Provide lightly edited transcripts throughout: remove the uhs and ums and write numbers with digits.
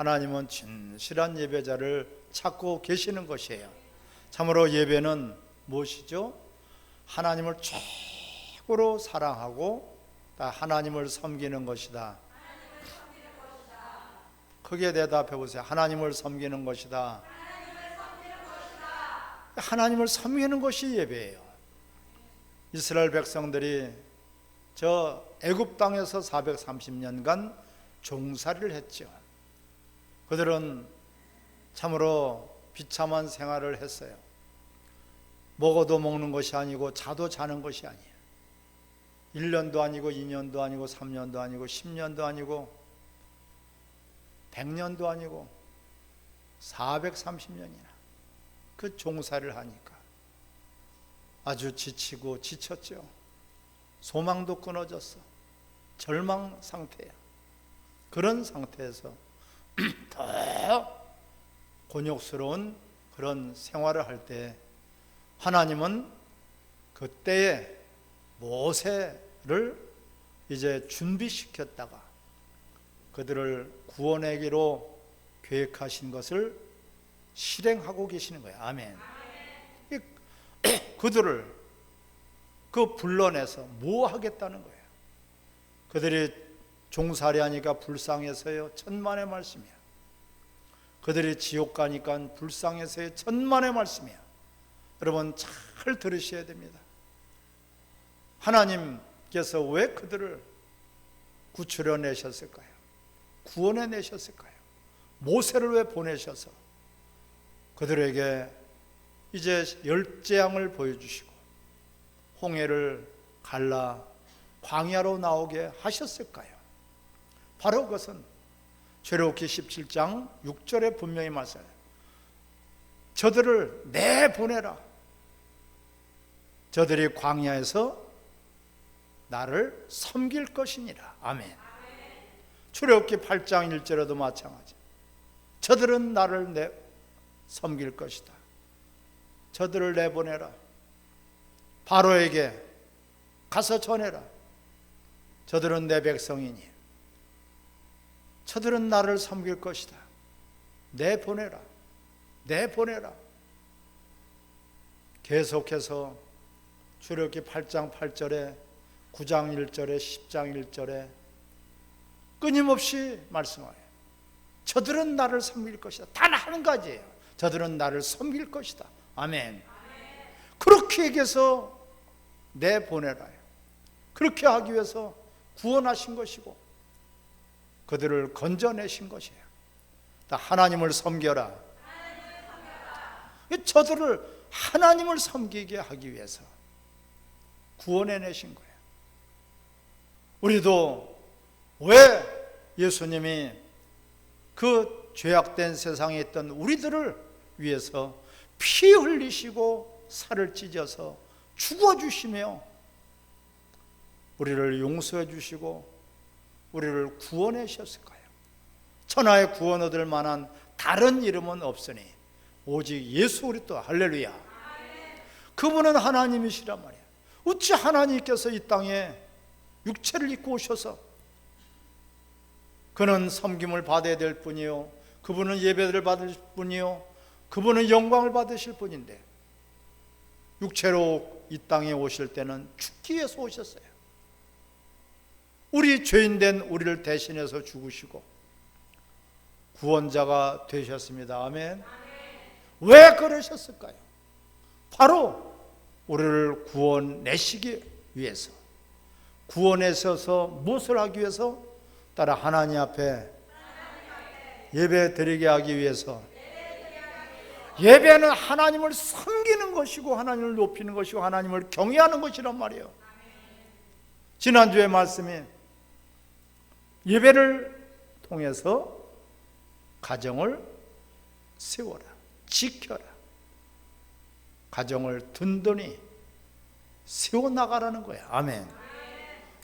하나님은 진실한 예배자를 찾고 계시는 것이에요. 참으로 예배는 무엇이죠? 하나님을 최고로 사랑하고 하나님을 섬기는 것이다. 크게 대답해 보세요. 하나님을 섬기는 것이다. 하나님을 섬기는 것이 예배예요. 이스라엘 백성들이 저 애굽 땅에서 430년간 종살이를 했죠. 그들은 참으로 비참한 생활을 했어요. 먹어도 먹는 것이 아니고 자도 자는 것이 아니에요. 1년도 아니고 2년도 아니고 3년도 아니고 10년도 아니고 100년도 아니고 430년이나 그 종살이를 하니까 아주 지치고 지쳤죠. 소망도 끊어졌어. 절망 상태야. 그런 상태에서 더 곤욕스러운 그런 생활을 할 때 하나님은 그때에 모세를 이제 준비시켰다가 그들을 구원하기로 계획하신 것을 실행하고 계시는 거예요. 아멘. 그들을 불러내서 뭐 하겠다는 거예요? 그들이 종살이하니까 불쌍해서요, 천만의 말씀이야. 그들이 지옥 가니까 불쌍해서요, 천만의 말씀이야. 여러분 잘 들으셔야 됩니다. 하나님께서 왜 그들을 구출해 내셨을까요? 구원해 내셨을까요? 모세를 왜 보내셔서 그들에게 이제 열재앙을 보여주시고 홍해를 갈라 광야로 나오게 하셨을까요? 바로 그것은 출애굽기 17장 6절에 분명히 말씀해요. 저들을 내보내라. 저들이 광야에서 나를 섬길 것이니라. 아멘. 출애굽기 8장 1절에도 마찬가지. 저들은 나를 섬길 것이다. 저들을 내보내라. 바로에게 가서 전해라. 저들은 내 백성이니 저들은 나를 섬길 것이다. 내보내라. 내보내라. 계속해서 출애굽기 8장 8절에 9장 1절에 10장 1절에 끊임없이 말씀하여요. 저들은 나를 섬길 것이다. 단 한 가지예요. 저들은 나를 섬길 것이다. 아멘. 그렇게 얘기해서 내보내라요. 그렇게 하기 위해서 구원하신 것이고 그들을 건져내신 것이에요. 하나님을 섬겨라. 저들을 하나님을 섬기게 하기 위해서 구원해내신 거예요. 우리도 왜 예수님이 그 죄악된 세상에 있던 우리들을 위해서 피 흘리시고 살을 찢어서 죽어주시며 우리를 용서해 주시고 우리를 구원해 주셨을까요? 천하의 구원 얻을 만한 다른 이름은 없으니 오직 예수 그리스도. 할렐루야. 그분은 하나님이시란 말이에요. 어찌 하나님께서 이 땅에 육체를 입고 오셔서 그는 섬김을 받아야 될 뿐이요, 그분은 예배를 받을 뿐이요, 그분은 영광을 받으실 분인데 육체로 이 땅에 오실 때는 죽기 위해서 오셨어요. 우리 죄인된 우리를 대신해서 죽으시고 구원자가 되셨습니다. 아멘. 왜 그러셨을까요? 바로 우리를 구원내시기 위해서, 구원하셔서 무엇을 하기 위해서? 따라 하나님 앞에 예배 드리게 하기 위해서. 예배는 하나님을 섬기는 것이고 하나님을 높이는 것이고 하나님을 경외하는 것이란 말이에요. 지난주에 말씀이 예배를 통해서 가정을 세워라, 지켜라, 가정을 든든히 세워나가라는 거예요. 아멘.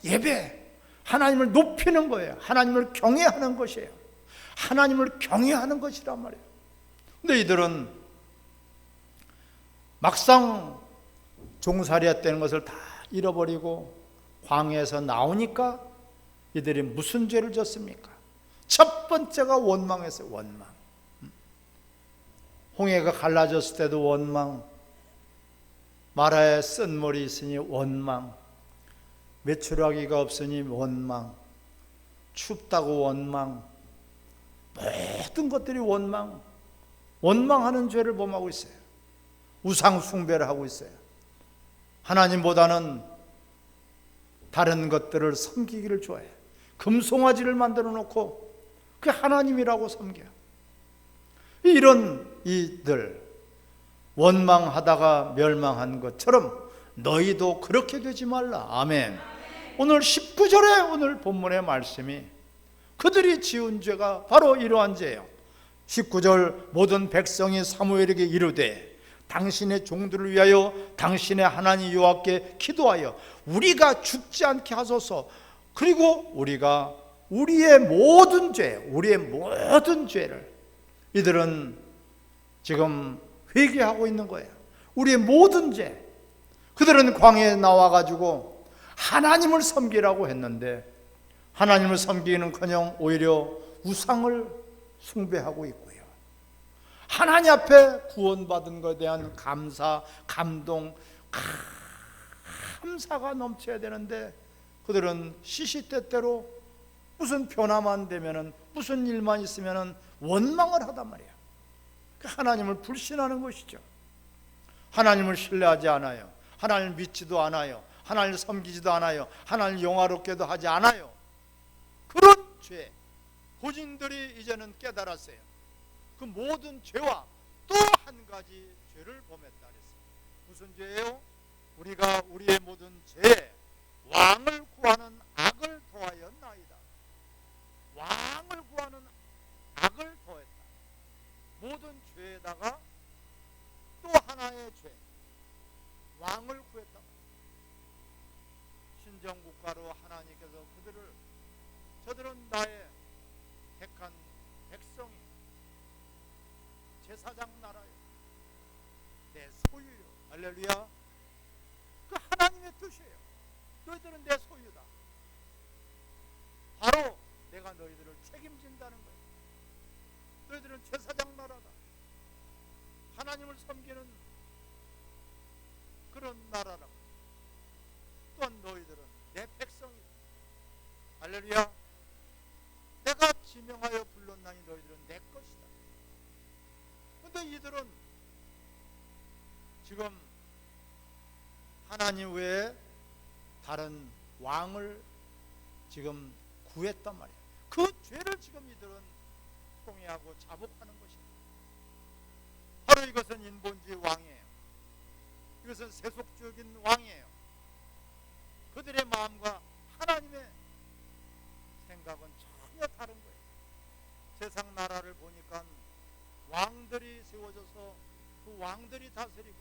예배, 하나님을 높이는 거예요. 하나님을 경외하는 것이에요. 하나님을 경외하는 것이란 말이에요. 근데 이들은 막상 종살이 했다는 것을 다 잃어버리고 광야에서 나오니까 이들이 무슨 죄를 졌습니까? 첫 번째가 원망했어요. 원망. 홍해가 갈라졌을 때도 원망, 마라에 쓴 머리 있으니 원망, 메추라기가 없으니 원망, 춥다고 원망, 모든 것들이 원망, 원망하는 죄를 범하고 있어요. 우상 숭배를 하고 있어요. 하나님보다는 다른 것들을 섬기기를 좋아해요. 금송아지를 만들어 놓고 그게 하나님이라고 섬겨요. 이런 이들 원망하다가 멸망한 것처럼 너희도 그렇게 되지 말라. 아멘. 오늘 19절에 오늘 본문의 말씀이 그들이 지은 죄가 바로 이러한 죄예요. 19절 모든 백성이 사무엘에게 이르되 당신의 종들을 위하여 당신의 하나님 여호와께 기도하여 우리가 죽지 않게 하소서. 그리고 우리가 우리의 모든 죄를 이들은 지금 회개하고 있는 거예요. 우리의 모든 죄. 그들은 광야에 나와가지고 하나님을 섬기라고 했는데 하나님을 섬기는커녕 오히려 우상을 숭배하고 있고요. 하나님 앞에 구원받은 것에 대한 감사, 감동, 감사가 넘쳐야 되는데 그들은 시시때때로 무슨 변화만 되면은 무슨 일만 있으면은 원망을 하단 말이에요. 하나님을 불신하는 것이죠. 하나님을 신뢰하지 않아요. 하나님을 믿지도 않아요. 하나님을 섬기지도 않아요. 하나님을 영화롭게도 하지 않아요. 그런 죄, 본인들이 이제는 깨달았어요. 그 모든 죄와 또 한 가지 죄를 범했다 그랬어요. 무슨 죄예요? 우리가 우리의 모든 죄에 왕을 구하는 악을 더하였나이다. 왕을 구하는 악을 더했다. 모든 죄에다가 또 하나의 죄, 왕을 구했다. 신정국가로 하나님께서 저들은 나의 택한 백성이 제사장 나라요, 내 소유요. 할렐루야. 그 하나님의 뜻이에요. 너희들은 내 소유다. 바로 내가 너희들을 책임진다는 거예요. 너희들은 제사장 나라다. 하나님을 섬기는 그런 나라라고. 또한 너희들은 내 백성이다. 할렐루야. 내가 지명하여 불렀나니 너희들은 내 것이다. 그런데 이들은 지금 하나님 외에 다른 왕을 지금 구했단 말이에요. 그 죄를 지금 이들은 통회하고 자복하는 것입니다. 바로 이것은 인본주의 왕이에요. 이것은 세속적인 왕이에요. 그들의 마음과 하나님의 생각은 전혀 다른 거예요. 세상 나라를 보니까 왕들이 세워져서 그 왕들이 다스리고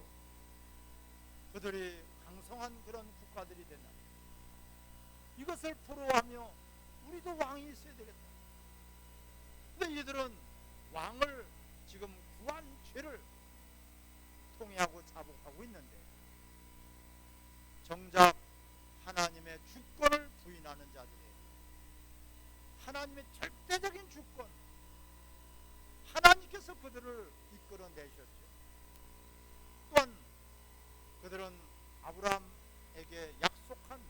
그들이 강성한 그런 국가들이 된다. 이것을 부러워하며 우리도 왕이 있어야 되겠다. 근데 이들은 왕을 지금 구한 죄를 통회하고 자복하고 있는데 정작 하나님의 주권을 부인하는 자들이에요. 하나님의 절대적인 주권, 하나님께서 그들을 이끌어내셨죠. 또한 그들은 아브라함에게 약속한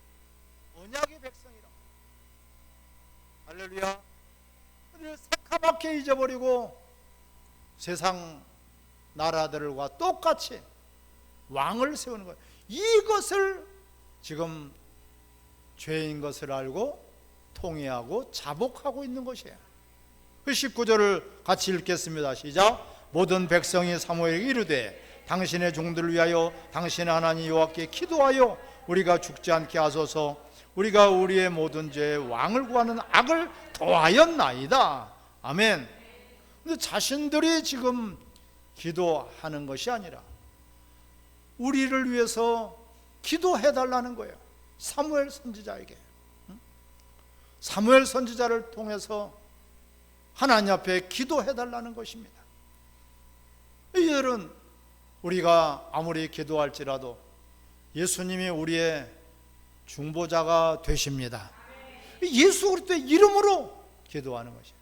언약의 백성이라. 할렐루야. 그들을 새카맣게 잊어버리고 세상 나라들과 똑같이 왕을 세우는 거예요. 이것을 지금 죄인 것을 알고 통회하고 자복하고 있는 것이에요. 그 19절을 같이 읽겠습니다. 시작. 모든 백성이 사무엘에게 이르되 당신의 종들을 위하여 당신의 하나님 여호와께 기도하여 우리가 죽지 않게 하소서. 우리가 우리의 모든 죄에 왕을 구하는 악을 더하였나이다. 아멘. 근데 자신들이 지금 기도하는 것이 아니라 우리를 위해서 기도해달라는 거예요. 사무엘 선지자에게. 사무엘 선지자를 통해서 하나님 앞에 기도해달라는 것입니다. 이들은 우리가 아무리 기도할지라도 예수님이 우리의 중보자가 되십니다. 예수 그리스도의 이름으로 기도하는 것이에요.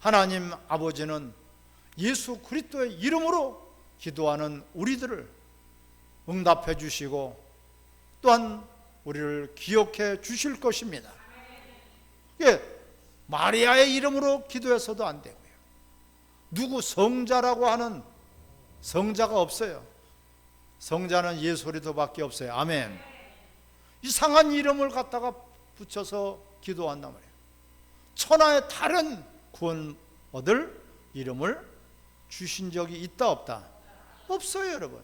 하나님 아버지는 예수 그리스도의 이름으로 기도하는 우리들을 응답해 주시고 또한 우리를 기억해 주실 것입니다. 예, 마리아의 이름으로 기도해서도 안 되고요. 누구 성자라고 하는 성자가 없어요. 성자는 예수 그리스도밖에 없어요. 아멘. 이상한 이름을 갖다가 붙여서 기도한단 말이에요. 천하의 다른 구원 얻을 이름을 주신 적이 있다 없다? 없어요, 여러분.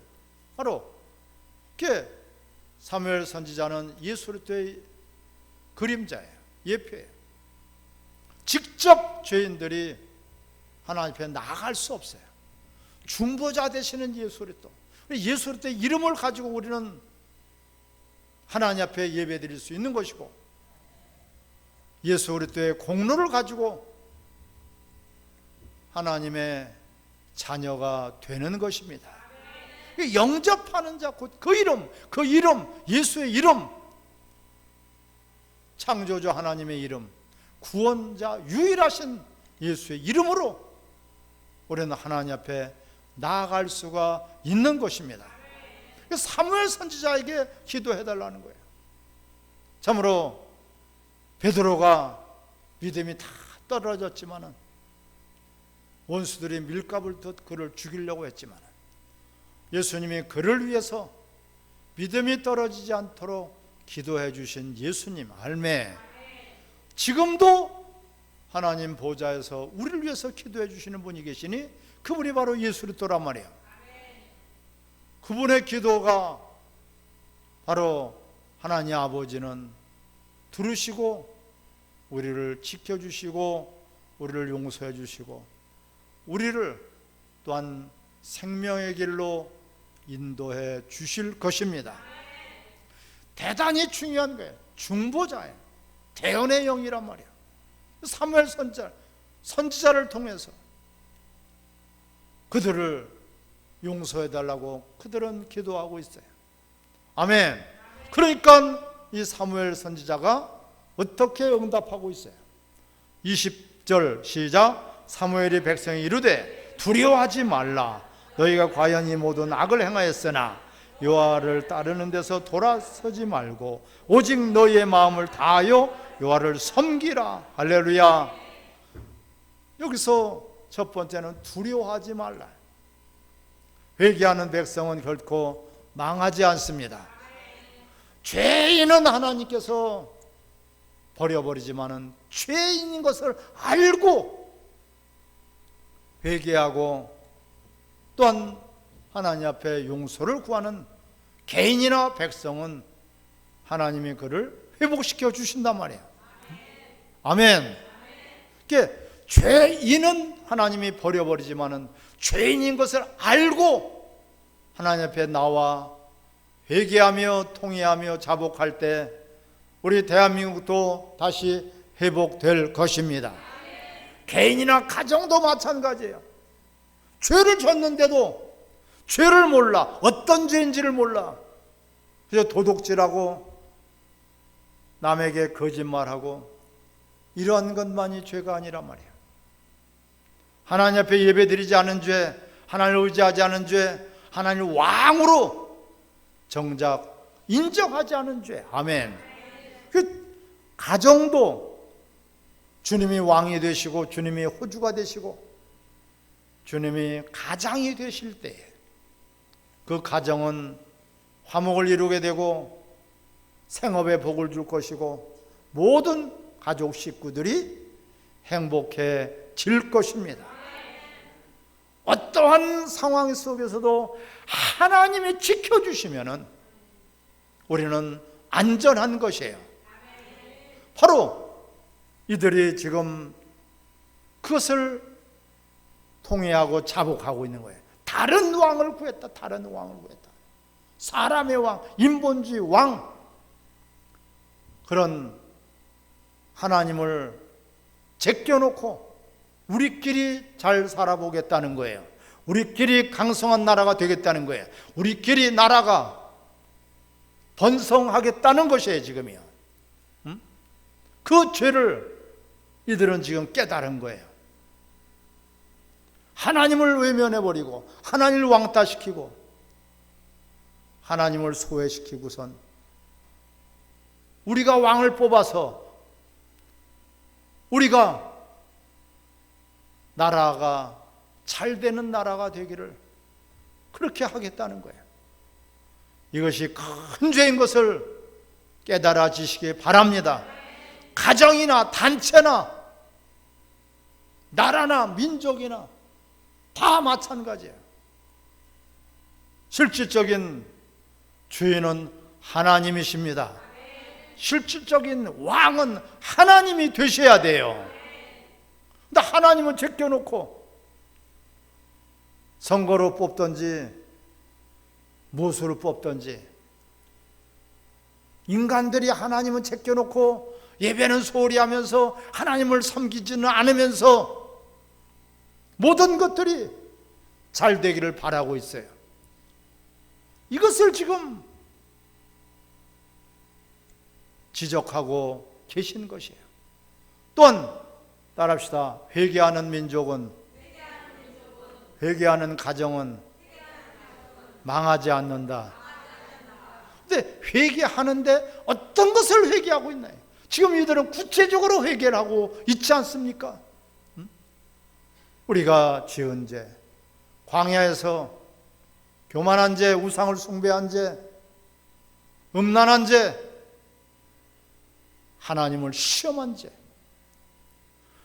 바로 이렇게 사무엘 선지자는 예수 그리스도의 그림자예요. 예표예요. 직접 죄인들이 하나님 앞에 나아갈 수 없어요. 중보자 되시는 예수 그리스도. 예수 그리스도의 이름을 가지고 우리는 하나님 앞에 예배드릴 수 있는 것이고, 예수 그리스도의 공로를 가지고 하나님의 자녀가 되는 것입니다. 영접하는 자, 곧 그 이름, 예수의 이름, 창조주 하나님의 이름, 구원자 유일하신 예수의 이름으로 우리는 하나님 앞에 나아갈 수가 있는 것입니다. 사무엘 선지자에게 기도해달라는 거예요. 참으로 베드로가 믿음이 다 떨어졌지만은, 원수들이 밀가부를 더 그를 죽이려고 했지만 예수님이 그를 위해서 믿음이 떨어지지 않도록 기도해 주신 예수님 알매, 지금도 하나님 보좌에서 우리를 위해서 기도해 주시는 분이 계시니 그분이 바로 예수 그리스도란 말이에요. 그분의 기도가 바로 하나님 아버지는 들으시고 우리를 지켜주시고 우리를 용서해 주시고 우리를 또한 생명의 길로 인도해 주실 것입니다. 대단히 중요한 거예요. 중보자예요. 대언의 영이란 말이에요. 사무엘 선지자를 통해서 그들을 용서해 달라고 그들은 기도하고 있어요. 아멘. 그러니까 이 사무엘 선지자가 어떻게 응답하고 있어요? 20절 시작. 사무엘이 백성이 이르되 두려워하지 말라. 너희가 과연 이 모든 악을 행하였으나 여호와를 따르는 데서 돌아서지 말고 오직 너희의 마음을 다하여 여호와를 섬기라. 할렐루야. 여기서 첫 번째는 두려워하지 말라. 회개하는 백성은 결코 망하지 않습니다. 죄인은 하나님께서 버려버리지만은 죄인인 것을 알고 회개하고 또한 하나님 앞에 용서를 구하는 개인이나 백성은 하나님이 그를 회복시켜 주신단 말이에요. 아멘. 그러니까 죄인은 하나님이 버려버리지만은 죄인인 것을 알고 하나님 앞에 나와 회개하며 통회하며 자복할 때 우리 대한민국도 다시 회복될 것입니다. 개인이나 가정도 마찬가지예요. 죄를 졌는데도 죄를 몰라. 어떤 죄인지를 몰라. 그래서 도둑질하고 남에게 거짓말하고 이러한 것만이 죄가 아니란 말이에요. 하나님 앞에 예배드리지 않은 죄, 하나님을 의지하지 않은 죄, 하나님을 왕으로 정작 인정하지 않은 죄. 아멘. 그 가정도 주님이 왕이 되시고 주님이 호주가 되시고 주님이 가장이 되실 때에 그 가정은 화목을 이루게 되고 생업에 복을 줄 것이고 모든 가족 식구들이 행복해질 것입니다. 어떠한 상황 속에서도 하나님이 지켜주시면은 우리는 안전한 것이에요. 바로 이들이 지금 그것을 통회하고 자복하고 있는 거예요. 다른 왕을 구했다. 다른 왕을 구했다. 사람의 왕, 인본주의 왕, 그런 하나님을 제껴놓고 우리끼리 잘 살아보겠다는 거예요. 우리끼리 강성한 나라가 되겠다는 거예요. 우리끼리 나라가 번성하겠다는 것이에요. 지금이요. 그 죄를 이들은 지금 깨달은 거예요. 하나님을 외면해버리고 하나님을 왕따시키고 하나님을 소외시키고선 우리가 왕을 뽑아서 우리가 나라가 잘 되는 나라가 되기를 그렇게 하겠다는 거예요. 이것이 큰 죄인 것을 깨달아지시기 바랍니다. 가정이나 단체나 나라나 민족이나 다 마찬가지예요. 실질적인 주인은 하나님이십니다. 실질적인 왕은 하나님이 되셔야 돼요. 근데 하나님은 제껴놓고 선거로 뽑든지 무엇으로 뽑든지 인간들이 하나님은 제껴놓고 예배는 소홀히 하면서 하나님을 섬기지는 않으면서 모든 것들이 잘 되기를 바라고 있어요. 이것을 지금 지적하고 계신 것이에요. 또한 따라합시다. 회개하는 민족은, 회개하는 가정은 망하지 않는다. 근데 회개하는데 어떤 것을 회개하고 있나요? 지금 이들은 구체적으로 회개를 하고 있지 않습니까? 우리가 지은 죄, 광야에서 교만한 죄, 우상을 숭배한 죄, 음란한 죄, 하나님을 시험한 죄,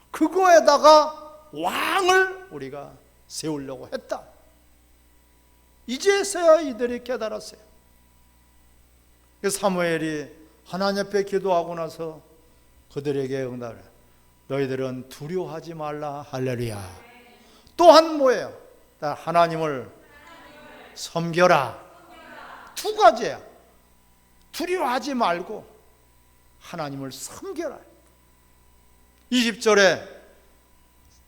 그거에다가 왕을 우리가 세우려고 했다. 이제서야 이들이 깨달았어요. 사무엘이 하나님 앞에 기도하고 나서 그들에게 응답을, 너희들은 두려워하지 말라. 할렐루야. 또한 뭐예요? 하나님을 섬겨라. 두 가지야. 두려워하지 말고 하나님을 섬겨라. 20절에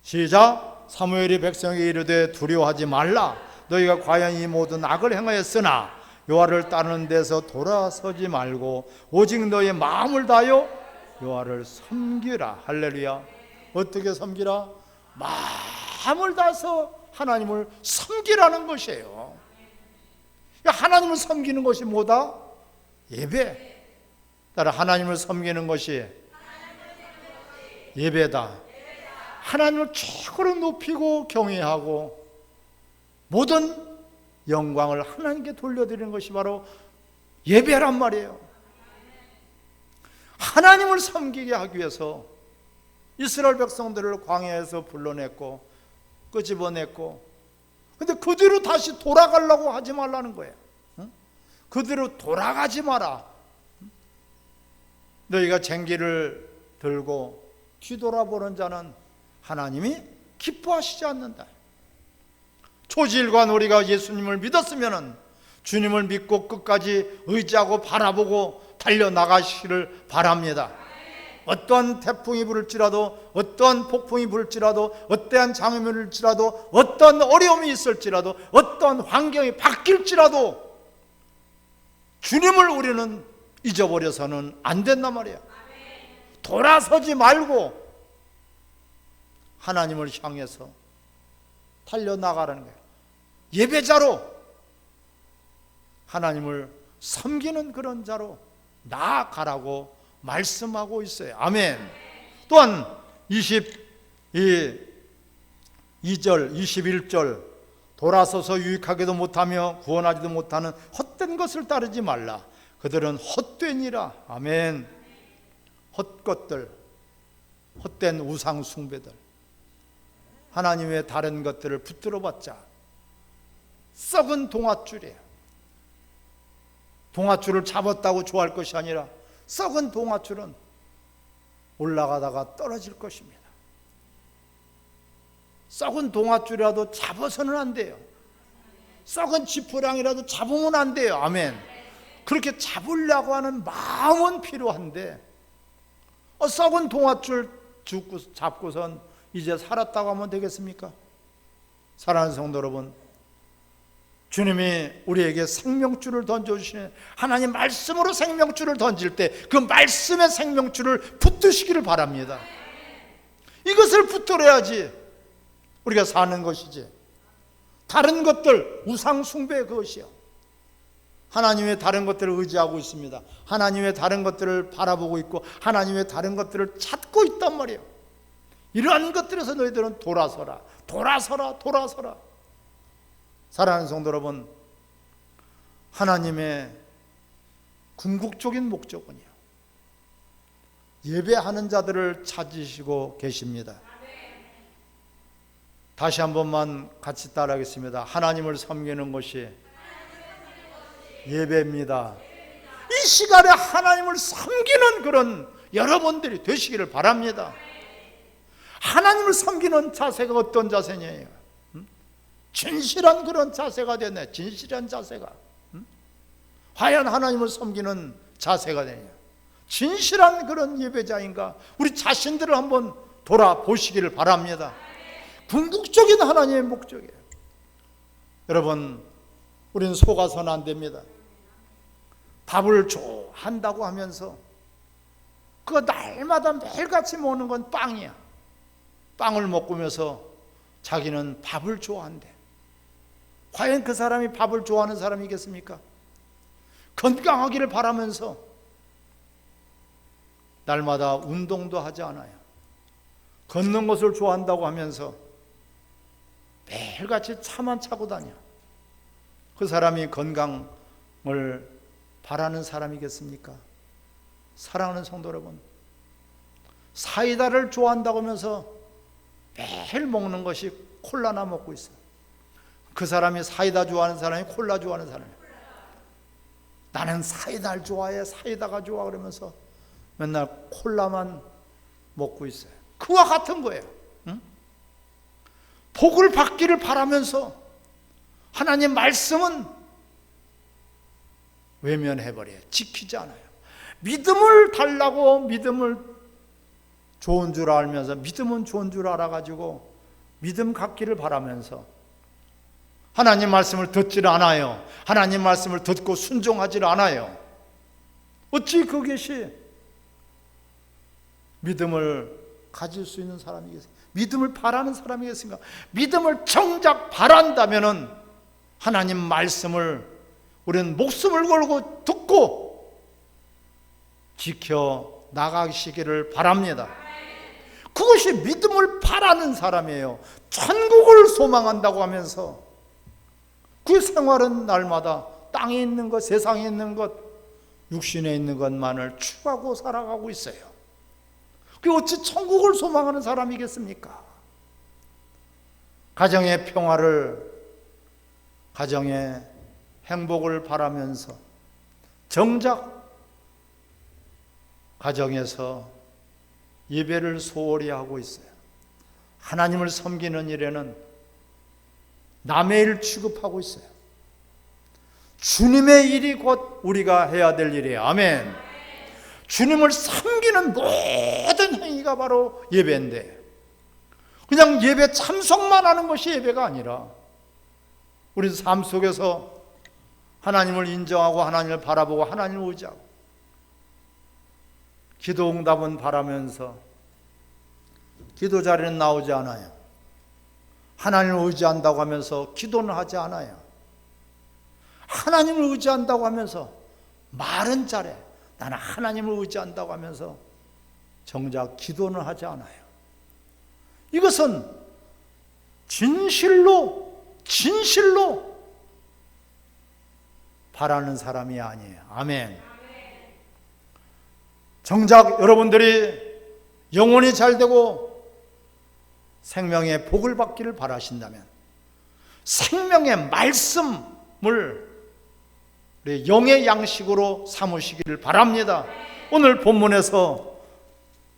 시작. 사무엘이 백성에게 이르되 두려워하지 말라. 너희가 과연 이 모든 악을 행하였으나 여호와를 따르는 데서 돌아서지 말고 오직 너희의 마음을 다하여 여호와를 섬기라. 할렐루야. 어떻게 섬기라? 마음을 다해서 하나님을 섬기라는 것이에요. 하나님을 섬기는 것이 뭐다? 예배. 따라 하나님을 섬기는 것이 예배다. 하나님을 최고로 높이고 경외하고 모든 영광을 하나님께 돌려드리는 것이 바로 예배란 말이에요. 하나님을 섬기게 하기 위해서 이스라엘 백성들을 광야에서 불러냈고 끄집어냈고, 근데 그 뒤로 다시 돌아가려고 하지 말라는 거예요. 그 뒤로 돌아가지 마라. 너희가 쟁기를 들고 뒤돌아보는 자는 하나님이 기뻐하시지 않는다. 초지일관 우리가 예수님을 믿었으면 주님을 믿고 끝까지 의지하고 바라보고 달려나가시기를 바랍니다. 어떠한 태풍이 불을지라도, 어떠한 폭풍이 불을지라도, 어떠한 장애물이 일지라도, 어떠한 어려움이 있을지라도, 어떠한 환경이 바뀔지라도 주님을 우리는 잊어버려서는 안 된단 말이에요. 돌아서지 말고 하나님을 향해서 달려나가라는 거예요. 예배자로 하나님을 섬기는 그런 자로 나아가라고 말씀하고 있어요. 아멘. 또한 22절, 21절 돌아서서 유익하게도 못하며 구원하지도 못하는 헛된 것을 따르지 말라. 그들은 헛되니라. 아멘. 헛것들, 헛된 우상 숭배들, 하나님의 다른 것들을 붙들어봤자 썩은 동아줄이에요. 동아줄을 잡았다고 좋아할 것이 아니라 썩은 동아줄은 올라가다가 떨어질 것입니다. 썩은 동아줄이라도 잡아서는 안 돼요. 썩은 지푸랑이라도 잡으면 안 돼요. 아멘. 그렇게 잡으려고 하는 마음은 필요한데 썩은 동아줄 잡고선 이제 살았다고 하면 되겠습니까? 사랑하는 성도 여러분, 주님이 우리에게 생명줄을 던져주시는 하나님 말씀으로 생명줄을 던질 때 그 말씀의 생명줄을 붙드시기를 바랍니다. 이것을 붙들어야지 우리가 사는 것이지. 다른 것들, 우상 숭배 그것이요. 하나님의 다른 것들을 의지하고 있습니다. 하나님의 다른 것들을 바라보고 있고 하나님의 다른 것들을 찾고 있단 말이에요. 이러한 것들에서 너희들은 돌아서라, 돌아서라, 돌아서라. 사랑하는 성도 여러분, 하나님의 궁극적인 목적은요, 예배하는 자들을 찾으시고 계십니다. 다시 한 번만 같이 따라하겠습니다. 하나님을 섬기는 것이 예배입니다. 이 시간에 하나님을 섬기는 그런 여러분들이 되시기를 바랍니다. 하나님을 섬기는 자세가 어떤 자세냐? 진실한 그런 자세가 되네. 진실한 자세가. 과연 하나님을 섬기는 자세가 되냐? 진실한 그런 예배자인가? 우리 자신들을 한번 돌아보시기를 바랍니다. 궁극적인 하나님의 목적이에요. 여러분, 우리는 속아서는 안 됩니다. 밥을 한다고 하면서 그거 날마다 매일같이 먹는 건 빵이야. 빵을 먹으면서 자기는 밥을 좋아한대. 과연 그 사람이 밥을 좋아하는 사람이겠습니까? 건강하기를 바라면서 날마다 운동도 하지 않아요. 걷는 것을 좋아한다고 하면서 매일같이 차만 차고 다녀. 그 사람이 건강을 바라는 사람이겠습니까? 사랑하는 성도 여러분, 사이다를 좋아한다고 하면서 매일 먹는 것이 콜라나 먹고 있어요. 그 사람이 사이다 좋아하는 사람이 콜라 좋아하는 사람이에요. 나는 사이다를 좋아해, 사이다가 좋아 그러면서 맨날 콜라만 먹고 있어요. 그와 같은 거예요. 응? 복을 받기를 바라면서 하나님 말씀은 외면해버려요. 지키지 않아요. 믿음을 달라고 믿음을 좋은 줄 알면서, 믿음은 좋은 줄 알아가지고 믿음 갖기를 바라면서 하나님 말씀을 듣질 않아요. 하나님 말씀을 듣고 순종하질 않아요. 어찌 그것이 믿음을 가질 수 있는 사람이겠습니까? 믿음을 바라는 사람이겠습니까? 믿음을 정작 바란다면은 하나님 말씀을 우리는 목숨을 걸고 듣고 지켜 나가시기를 바랍니다. 그것이 믿음을 바라는 사람이에요. 천국을 소망한다고 하면서 그 생활은 날마다 땅에 있는 것, 세상에 있는 것, 육신에 있는 것만을 추구하고 살아가고 있어요. 그게 어찌 천국을 소망하는 사람이겠습니까? 가정의 평화를, 가정의 행복을 바라면서 정작 가정에서 예배를 소홀히 하고 있어요. 하나님을 섬기는 일에는 남의 일 취급하고 있어요. 주님의 일이 곧 우리가 해야 될 일이에요. 아멘. 주님을 섬기는 모든 행위가 바로 예배인데, 그냥 예배 참석만 하는 것이 예배가 아니라 우리 삶 속에서 하나님을 인정하고 하나님을 바라보고 하나님을 의지하고 기도 응답은 바라면서 기도 자리는 나오지 않아요. 하나님을 의지한다고 하면서 기도는 하지 않아요. 하나님을 의지한다고 하면서 말은 잘해. 나는 하나님을 의지한다고 하면서 정작 기도는 하지 않아요. 이것은 진실로 바라는 사람이 아니에요. 아멘. 정작 여러분들이 영혼이 잘되고 생명의 복을 받기를 바라신다면 생명의 말씀을 우리 영의 양식으로 삼으시기를 바랍니다. 오늘 본문에서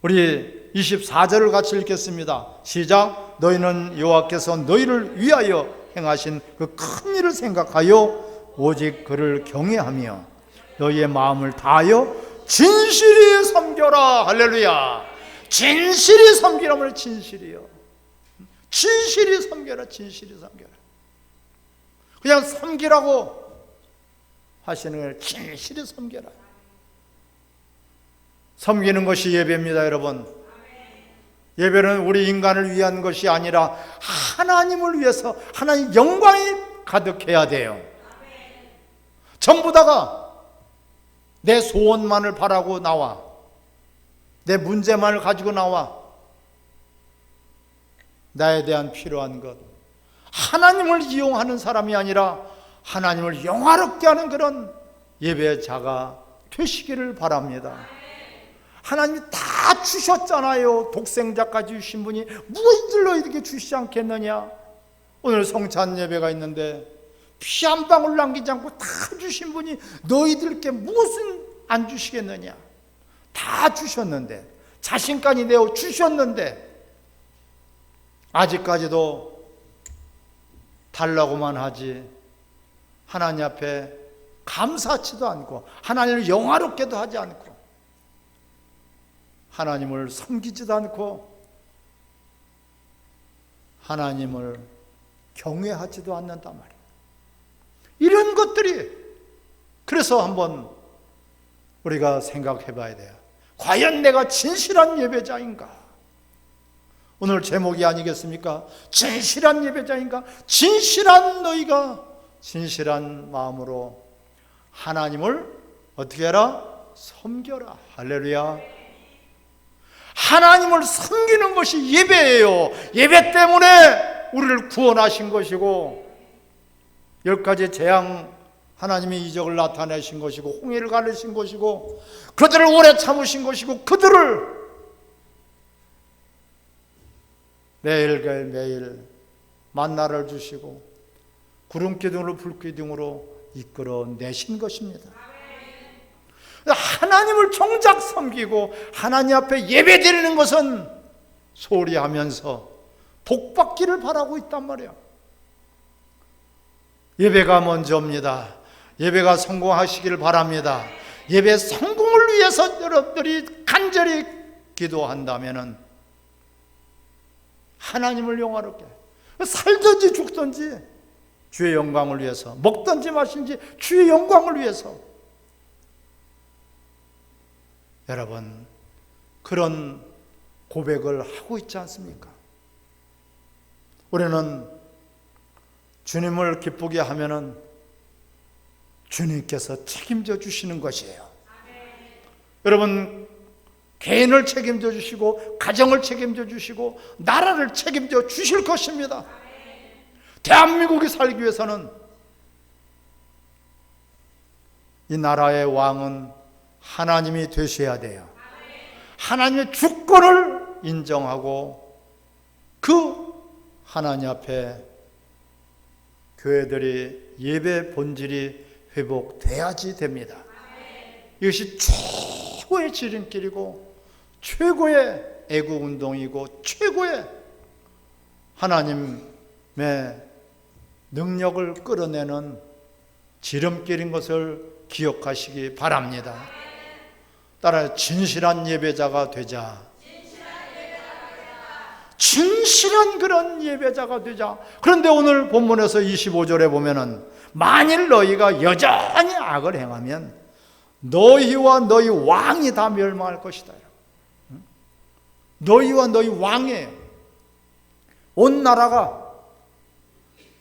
우리 24절을 같이 읽겠습니다. 시작. 너희는 여호와께서 너희를 위하여 행하신 그 큰 일을 생각하여 오직 그를 경외하며 너희의 마음을 다하여 진실히 섬겨라. 할렐루야. 진실히 섬기라면 진실이요. 진실히 섬겨라. 진실히 섬겨라. 그냥 섬기라고 하시는 걸 진실히 섬겨라. 섬기는 것이 예배입니다, 여러분. 예배는 우리 인간을 위한 것이 아니라 하나님을 위해서 하나님 영광이 가득해야 돼요. 전부 다가 내 소원만을 바라고 나와, 내 문제만을 가지고 나와, 나에 대한 필요한 것, 하나님을 이용하는 사람이 아니라 하나님을 영화롭게 하는 그런 예배자가 되시기를 바랍니다. 하나님이 다 주셨잖아요. 독생자까지 주신 분이 무엇들로 이렇게 주시지 않겠느냐. 오늘 성찬 예배가 있는데 피 한 방울 남기지 않고 다 주신 분이 너희들께 무엇은 안 주시겠느냐. 다 주셨는데, 자신까지 내어 주셨는데 아직까지도 달라고만 하지 하나님 앞에 감사하지도 않고 하나님을 영화롭게도 하지 않고 하나님을 섬기지도 않고 하나님을 경외하지도 않는단 말이에요. 이런 것들이, 그래서 한번 우리가 생각해 봐야 돼요. 과연 내가 진실한 예배자인가? 오늘 제목이 아니겠습니까? 진실한 예배자인가? 진실한 너희가 진실한 마음으로 하나님을 어떻게 해라? 섬겨라. 할렐루야. 하나님을 섬기는 것이 예배예요. 예배 때문에 우리를 구원하신 것이고, 10가지 재앙 하나님이 이적을 나타내신 것이고, 홍해를 가르신 것이고, 그들을 오래 참으신 것이고, 그들을 매일 만나를 주시고 구름기둥으로 불기둥으로 이끌어내신 것입니다. 하나님을 정작 섬기고 하나님 앞에 예배드리는 것은 소홀히 하면서 복받기를 바라고 있단 말이에요. 예배가 먼저입니다. 예배가 성공하시기를 바랍니다. 예배 성공을 위해서 여러분들이 간절히 기도한다면 하나님을 영화롭게, 살든지 죽든지 주의 영광을 위해서, 먹든지 마신지 주의 영광을 위해서, 여러분 그런 고백을 하고 있지 않습니까? 우리는 주님을 기쁘게 하면은 주님께서 책임져 주시는 것이에요. 여러분 개인을 책임져 주시고 가정을 책임져 주시고 나라를 책임져 주실 것입니다. 대한민국이 살기 위해서는 이 나라의 왕은 하나님이 되셔야 돼요. 하나님의 주권을 인정하고 그 하나님 앞에 교회들이 예배 본질이 회복돼야지 됩니다. 이것이 최고의 지름길이고 최고의 애국운동이고 최고의 하나님의 능력을 끌어내는 지름길인 것을 기억하시기 바랍니다. 따라 진실한 예배자가 되자. 진실한 그런 예배자가 되자. 그런데 오늘 본문에서 25절에 보면은 만일 너희가 여전히 악을 행하면 너희와 너희 왕이 다 멸망할 것이다. 너희와 너희 왕이에요. 온 나라가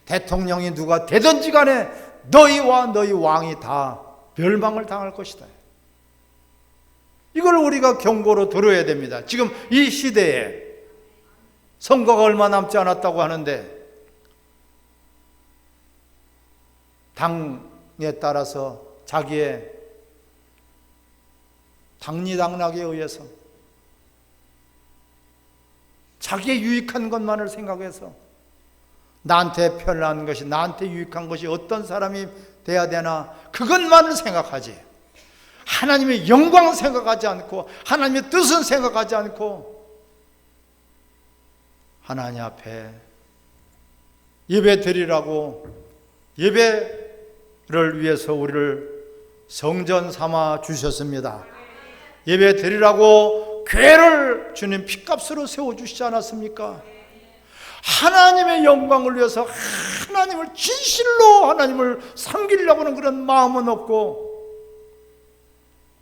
대통령이 누가 되든지 간에 너희와 너희 왕이 다 멸망을 당할 것이다. 이걸 우리가 경고로 들어야 됩니다. 지금 이 시대에 선거가 얼마 남지 않았다고 하는데 당에 따라서 자기의 당리당락에 의해서 자기의 유익한 것만을 생각해서 나한테 편한 것이, 나한테 유익한 것이 어떤 사람이 돼야 되나 그것만을 생각하지 하나님의 영광을 생각하지 않고 하나님의 뜻은 생각하지 않고 하나님 앞에 예배 드리라고, 예배를 위해서 우리를 성전 삼아 주셨습니다. 예배 드리라고 교회를 주님 핏값으로 세워주시지 않았습니까? 하나님의 영광을 위해서 하나님을 진실로 하나님을 섬기려고 하는 그런 마음은 없고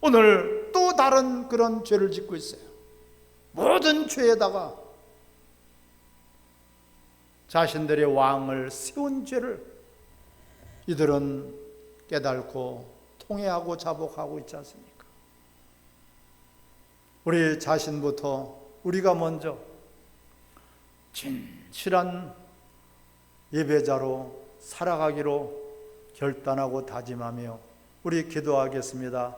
오늘 또 다른 그런 죄를 짓고 있어요. 모든 죄에다가 자신들의 왕을 세운 죄를 이들은 깨닫고 통회하고 자복하고 있지 않습니까? 우리 자신부터 우리가 먼저 진실한 예배자로 살아가기로 결단하고 다짐하며 우리 기도하겠습니다.